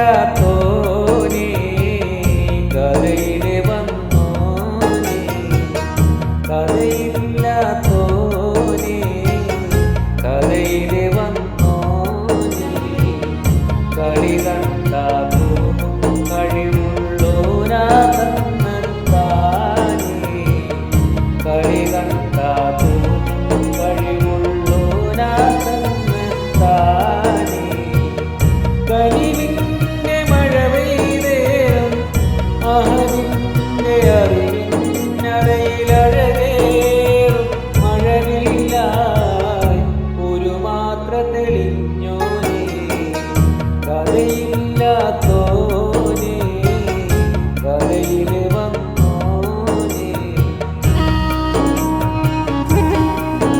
കരയില്ലാത്തോനേ കരയിലെ വന്നോനേ കരയില്ലാത്തോനേ കരയിലെ വന്നോനേ കളി കണ്ടാതോ കഴിവുള്ളോനാ തന്നെത്താനേ കളി കണ്ടാതോ കഴിവുള്ളോനാ തന്നെത്താനേ കനിവിൻ്റെ മഴ പെയ്തേറും അഹരിൻ്റെ അറിവിനരയിലഴകേറും മഴവില്ല